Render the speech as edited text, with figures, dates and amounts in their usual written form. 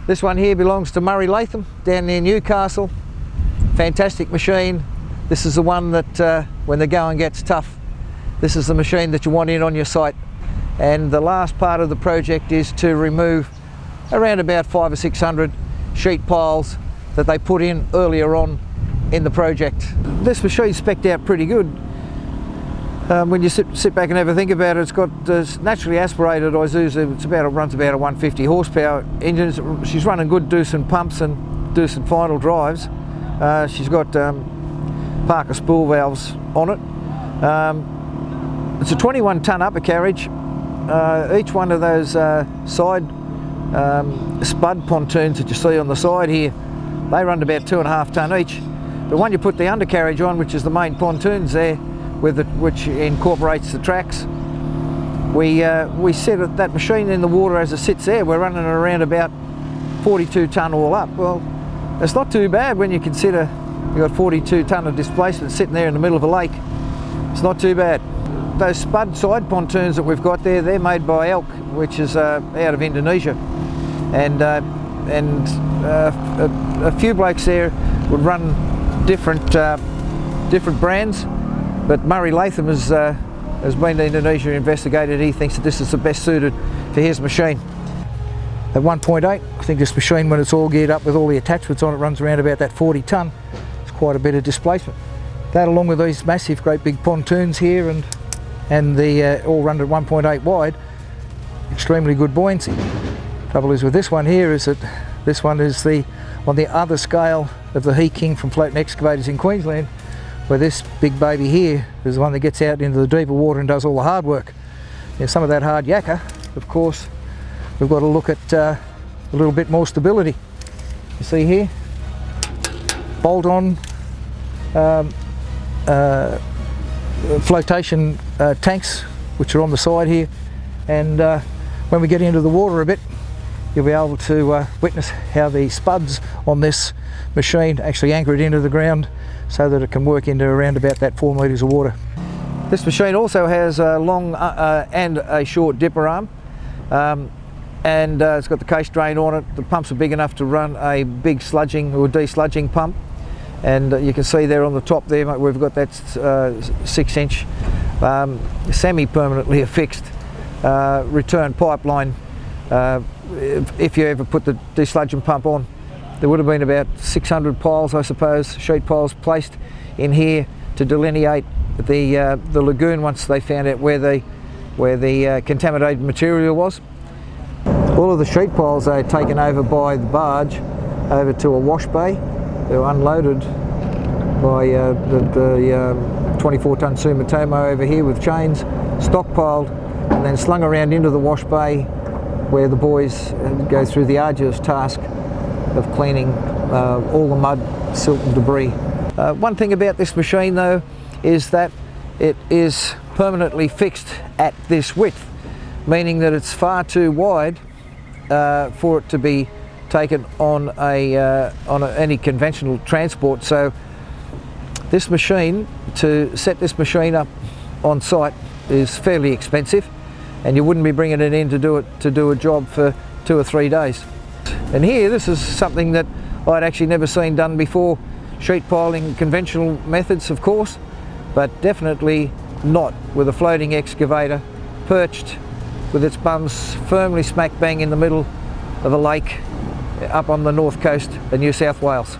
This one here belongs to Murray Latham down near Newcastle. Fantastic machine. This is the one that when the going gets tough, this is the machine that you want in on your site. And the last part of the project is to remove around about 500 or 600 sheet piles that they put in earlier on in the project. This machine's spec'd out pretty good. When you sit back and have a think about it, it's got naturally aspirated Isuzu. It runs about a 150 horsepower engine. She's running good decent pumps and decent final drives. She's got Parker spool valves on it. It's a 21 tonne upper carriage. Each one of those side spud pontoons that you see on the side here, they run about 2.5 tonne each. But when you put the undercarriage on, which is the main pontoons there, which incorporates the tracks, we set that machine in the water as it sits there. We're running around about 42 tonne all up. Well, it's not too bad when you consider you've got 42 tonne of displacement sitting there in the middle of a lake. It's not too bad. Those spud side pontoons that we've got there, they're made by Elk, which is out of Indonesia. And a few blokes there would run different brands, but Murray Latham has been to Indonesia and investigated. He thinks that this is the best suited for his machine. At 1.8, I think this machine, when it's all geared up with all the attachments on it, runs around about that 40 tonne. It's quite a bit of displacement. That, along with these massive, great big pontoons here, and the all run at 1.8 wide, extremely good buoyancy. Trouble is with this one here is that this one is on the other scale of the He King from Floating Excavators in Queensland, where this big baby here is the one that gets out into the deeper water and does all the hard work. Now, some of that hard yakka, of course, we've got to look at a little bit more stability. You see here, bolt-on flotation tanks, which are on the side here, and when we get into the water a bit, you'll be able to witness how the spuds on this machine actually anchor it into the ground so that it can work into around about that 4 metres of water. This machine also has a long and a short dipper arm, and it's got the case drain on it. The pumps are big enough to run a big sludging or desludging pump, and you can see there on the top there we've got that 6-inch semi-permanently affixed return pipeline. If you ever put the desludging pump on, there would have been about 600 piles, I suppose, sheet piles placed in here to delineate the lagoon once they found out where the contaminated material was. All of the sheet piles are taken over by the barge over to a wash bay. They're unloaded by the 24 tonne Sumitomo over here with chains, stockpiled, and then slung around into the wash bay, where the boys go through the arduous task of cleaning all the mud, silt and debris. One thing about this machine though is that it is permanently fixed at this width, meaning that it's far too wide for it to be taken on any conventional transport. So this machine, to set this machine up on site, is fairly expensive, and you wouldn't be bringing it in to do a job for 2 or 3 days. And here, this is something that I'd actually never seen done before. Sheet piling, conventional methods of course, but definitely not with a floating excavator perched with its bums firmly smack bang in the middle of a lake up on the north coast of New South Wales.